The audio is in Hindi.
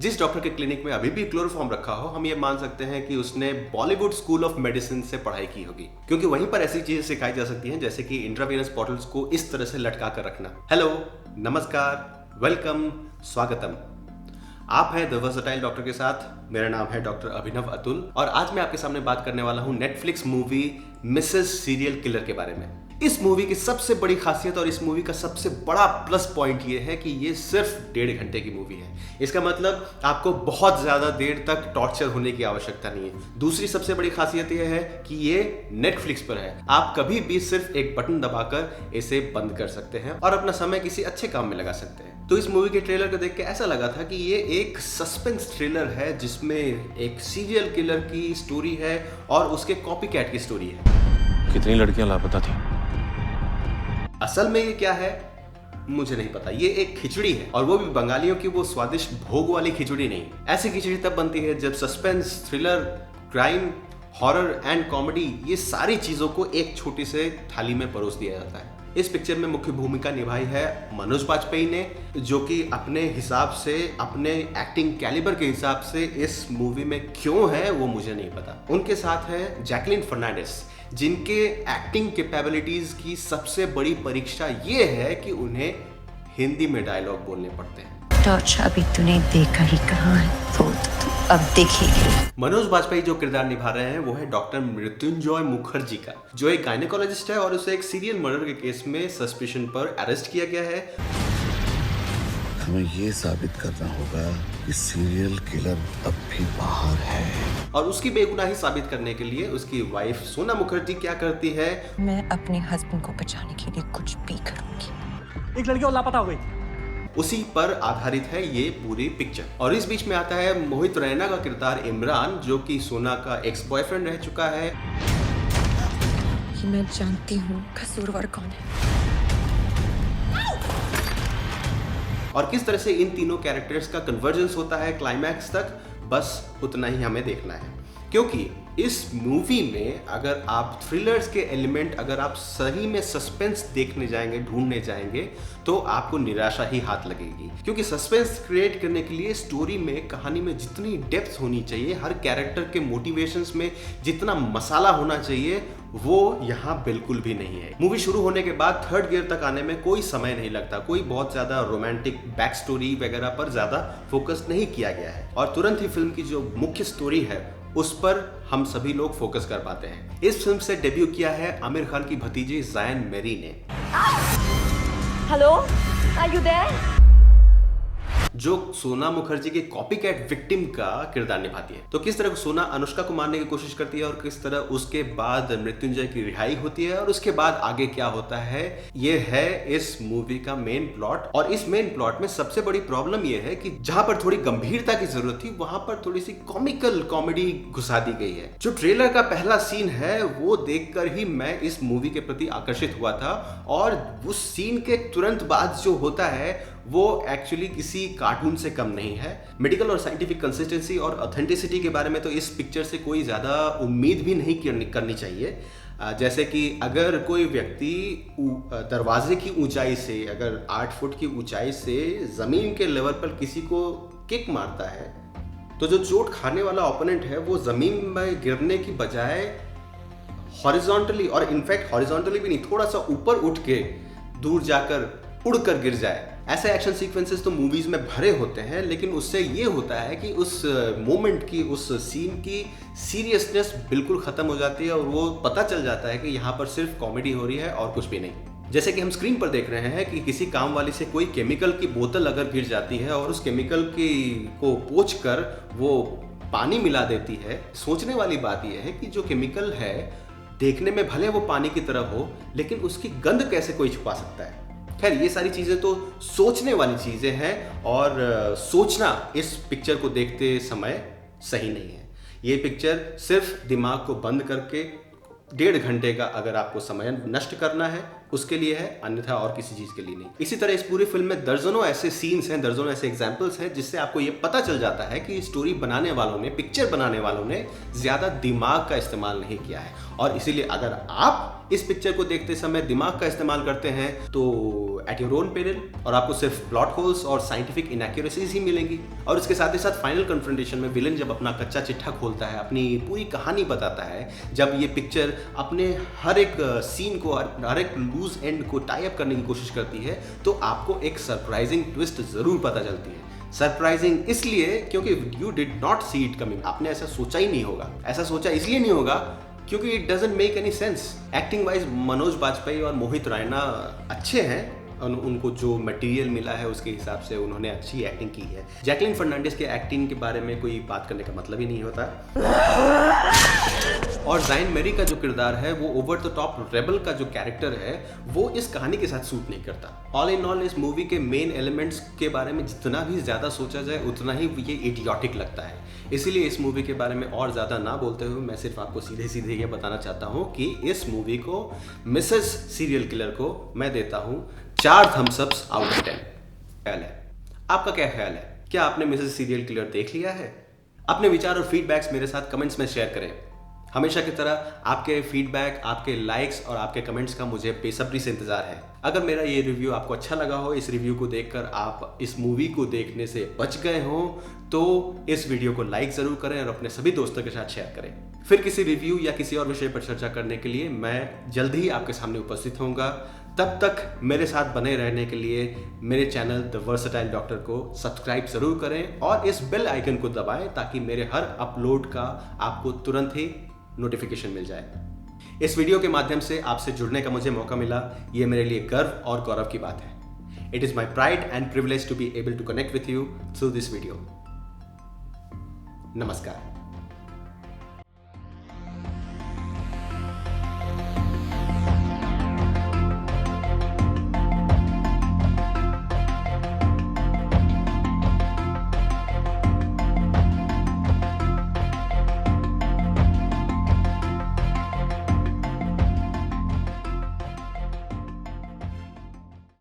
जिस डॉक्टर के क्लिनिक में अभी भी क्लोरोफॉर्म रखा हो, हम ये मान सकते हैं कि उसने बॉलीवुड स्कूल ऑफ मेडिसिन से पढ़ाई की होगी, क्योंकि वहीं पर ऐसी चीजें सिखाई जा सकती हैं जैसे कि इंट्रावेनस बॉटल्स को इस तरह से लटका कर रखना। हेलो, नमस्कार, वेलकम, स्वागतम। आप हैं द वर्सेटाइल डॉक्टर के साथ। मेरा नाम है डॉक्टर अभिनव अतुल और आज मैं आपके सामने बात करने वाला हूं Netflix movie Mrs serial killer के बारे में। इस मूवी की सबसे बड़ी खासियत और इस मूवी का सबसे बड़ा प्लस पॉइंट ये है कि ये सिर्फ 1.5 घंटे की मूवी है। इसका मतलब आपको बहुत ज्यादा देर तक टॉर्चर होने की आवश्यकता नहीं है। दूसरी सबसे बड़ी खासियत यह है कि ये नेटफ्लिक्स पर है। आप कभी भी सिर्फ एक बटन दबाकर इसे बंद कर सकते हैं और अपना समय किसी अच्छे काम में लगा सकते हैं। तो इस मूवी के ट्रेलर को देख के ऐसा लगा था कि ये एक सस्पेंस थ्रिलर है जिसमें एक सीरियल किलर की स्टोरी है और उसके कॉपीकैट की स्टोरी है। कितनी लड़कियां लापता थी? असल में ये क्या है मुझे नहीं पता। ये एक खिचड़ी है और वो भी बंगालियों की वो स्वादिष्ट भोग वाली खिचड़ी नहीं। ऐसी खिचड़ी तब बनती है जब suspense, thriller, crime, horror and comedy ये सारी चीजों को एक छोटी से थाली में परोस दिया जाता है। इस पिक्चर में मुख्य भूमिका निभाई है मनोज बाजपेयी ने, जो कि अपने हिसाब से, अपने एक्टिंग कैलिबर के हिसाब से इस मूवी में क्यों है वो मुझे नहीं पता। उनके साथ है जैकलिन फर्नांडिस, जिनके एक्टिंग कैपेबिलिटीज की सबसे बड़ी परीक्षा ये है कि उन्हें हिंदी में डायलॉग बोलने पड़ते हैं। टॉर्च अभी तूने देखा ही कहाँ है, वो तो तू अब देखेगी। मनोज बाजपेयी जो किरदार निभा रहे हैं वो है डॉक्टर मृत्युंजय मुखर्जी का, जो एक गायनेकोलॉजिस्ट है और उसे एक सीरियल मर्डर के केस में सस्पिशन पर अरेस्ट किया गया है। हमें ये साबित करना होगा कि सीरियल किलर अब भी बाहर है। और उसकी बेगुनाही साबित करने के लिए उसकी वाइफ सोना मुखर्जी क्या करती है, मैं अपने हस्बैंड को बचाने के लिए कुछ भी करूंगी। एक लड़की और लापता हो गई। उसी पर आधारित है ये पूरी पिक्चर। और इस बीच में आता है मोहित रैना का किरदार इमरान, जो कि सोना का एक्स बॉयफ्रेंड रह चुका है। कि मैं जानती हूँ कसूरवार कौन है। और किस तरह से इन तीनों कैरेक्टर्स का कन्वर्जेंस होता है क्लाइमैक्स तक, बस उतना ही हमें देखना है। क्योंकि इस मूवी में अगर आप थ्रिलर्स के एलिमेंट, अगर आप सही में सस्पेंस देखने जाएंगे, ढूंढने जाएंगे, तो आपको निराशा ही हाथ लगेगी। क्योंकि सस्पेंस क्रिएट करने के लिए स्टोरी में, कहानी में जितनी डेप्थ होनी चाहिए, हर कैरेक्टर के मोटिवेशंस में जितना मसाला होना चाहिए, वो यहाँ बिल्कुल भी नहीं है। मूवी शुरू होने के बाद थर्ड गियर तक आने में कोई समय नहीं लगता। कोई बहुत ज्यादा रोमांटिक बैक स्टोरी वगैरह पर ज्यादा फोकस नहीं किया गया है और तुरंत ही फिल्म की जो मुख्य स्टोरी है उस पर हम सभी लोग फोकस कर पाते हैं। इस फिल्म से डेब्यू किया है आमिर खान की भतीजी ज़ायन मेरी ने। Hello, are you there? जो सोना मुखर्जी के कॉपीकैट विक्टिम का किरदार निभाती है। तो किस तरह सोना अनुष्का को मारने की कोशिश करती है और किस तरह उसके बाद मृत्युंजय की रिहाई होती है और उसके बाद आगे क्या होता है, ये है इस मूवी का मेन प्लॉट। और इस मेन प्लॉट में सबसे बड़ी प्रॉब्लम ये है कि जहां पर थोड़ी गंभीरता की जरूरत थी, वहां पर थोड़ी सी कॉमिकल कॉमेडी घुसा दी गई है। जो ट्रेलर का पहला सीन है वो देखकर ही मैं इस मूवी के प्रति आकर्षित हुआ था और उस सीन के तुरंत बाद जो होता है वो एक्चुअली किसी कार्टून से कम नहीं है। मेडिकल और साइंटिफिक कंसिस्टेंसी और ऑथेंटिसिटी के बारे में तो इस पिक्चर से कोई ज़्यादा उम्मीद भी नहीं करनी चाहिए। जैसे कि अगर कोई व्यक्ति दरवाजे की ऊंचाई से, अगर 8 फुट की ऊंचाई से ज़मीन के लेवल पर किसी को किक मारता है, तो जो चोट खाने वाला ओपोनेंट है वो ज़मीन में गिरने की बजाय हॉरिजॉन्टली, और इनफैक्ट हॉरिजॉन्टली भी नहीं, थोड़ा सा ऊपर उठ के दूर जाकर उड़कर गिर जाए। ऐसे एक्शन सीक्वेंसेस तो मूवीज में भरे होते हैं, लेकिन उससे ये होता है कि उस मोमेंट की, उस सीन की सीरियसनेस बिल्कुल खत्म हो जाती है और वो पता चल जाता है कि यहाँ पर सिर्फ कॉमेडी हो रही है और कुछ भी नहीं। जैसे कि हम स्क्रीन पर देख रहे हैं कि किसी काम वाली से कोई केमिकल की बोतल अगर गिर जाती है और उस केमिकल को पोंछ कर वो पानी मिला देती है। सोचने वाली बात यह है कि जो केमिकल है देखने में भले वो पानी की तरह हो, लेकिन उसकी गंध कैसे कोई छुपा सकता है। खैर, ये सारी चीज़ें तो सोचने वाली चीज़ें हैं और सोचना इस पिक्चर को देखते समय सही नहीं है। ये पिक्चर सिर्फ दिमाग को बंद करके 1.5 घंटे का अगर आपको समय नष्ट करना है उसके लिए है, अन्यथा और किसी चीज़ के लिए नहीं। इसी तरह इस पूरी फिल्म में दर्जनों ऐसे सीन्स हैं, दर्जनों ऐसे एग्जाम्पल्स हैं जिससे आपको ये पता चल जाता है कि स्टोरी बनाने वालों ने, पिक्चर बनाने वालों ने ज़्यादा दिमाग का इस्तेमाल नहीं किया है। और इसीलिए अगर आप इस पिक्चर को देखते समय दिमाग का इस्तेमाल करते हैं तो एट योर ओन पेरिल, और आपको सिर्फ प्लॉट होल्स और साइंटिफिक इनएक्यूरेसीज ही मिलेंगी। और इसके साथ ही साथ फाइनल कन्फ्रंटेशन में विलन जब अपना कच्चा चिट्ठा खोलता है, अपनी पूरी कहानी बताता है, जब ये पिक्चर अपने हर एक सीन को, हर एक लूज एंड को टाई अप करने की कोशिश करती है, तो आपको एक सरप्राइजिंग ट्विस्ट जरूर पता चलती है। सरप्राइजिंग इसलिए क्योंकि you did not see it coming, आपने ऐसा सोचा ही नहीं होगा। ऐसा सोचा इसलिए नहीं होगा क्योंकि it doesn't make any sense. Acting wise Manoj Bajpayee और मोहित रैना अच्छे हैं, उनको जो मटेरियल मिला है उसके हिसाब से उन्होंने अच्छी एक्टिंग की है। जैकलिन फर्नांडिस के एक्टिंग के बारे में कोई बात करने का मतलब ही नहीं होता। और ज़ाइन मेरी का जो किरदार है, वो ओवर द टॉप रेबल का जो कैरेक्टर है, वो इस कहानी के साथ सूट नहीं करता। ऑल इन ऑल इस मूवी के मेन एलिमेंट्स के बारे में जितना भी ज़्यादा सोचा जाए उतना ही ये इडियोटिक लगता है। इसीलिए इस मूवी के बारे में और ज़्यादा ना बोलते हुए मैं सिर्फ आपको सीधे सीधे ये बताना चाहता हूँ कि इस मूवी को, मिसेस सीरियल किलर को, मैं देता हूँ 4 थम्स अप्स आउट ऑफ 10। ख्याल है, आपका क्या ख्याल है? क्या आपने मिसेस सीरियल किलर देख लिया है? अपने विचार और फीडबैक्स मेरे साथ कमेंट्स में शेयर करें। हमेशा की तरह आपके फीडबैक, आपके लाइक्स और आपके कमेंट्स का मुझे बेसब्री से इंतजार है। अगर मेरा ये रिव्यू आपको अच्छा लगा हो, इस रिव्यू को देखकर आप इस मूवी को देखने से बच गए हो, तो इस वीडियो को लाइक जरूर करें और अपने सभी दोस्तों के साथ शेयर करें। फिर किसी रिव्यू या किसी और विषय पर चर्चा करने के लिए मैं जल्द ही आपके सामने उपस्थित होऊंगा। तब तक मेरे साथ बने रहने के लिए मेरे चैनल द वर्सेटाइल डॉक्टर को सब्सक्राइब जरूर करें और इस बेल आइकन को दबाएं ताकि मेरे हर अपलोड का आपको तुरंत ही नोटिफिकेशन मिल जाए। इस वीडियो के माध्यम से आपसे जुड़ने का मुझे मौका मिला, ये मेरे लिए गर्व और गौरव की बात है। It is my pride and privilege to be able to connect with you through this video. नमस्कार।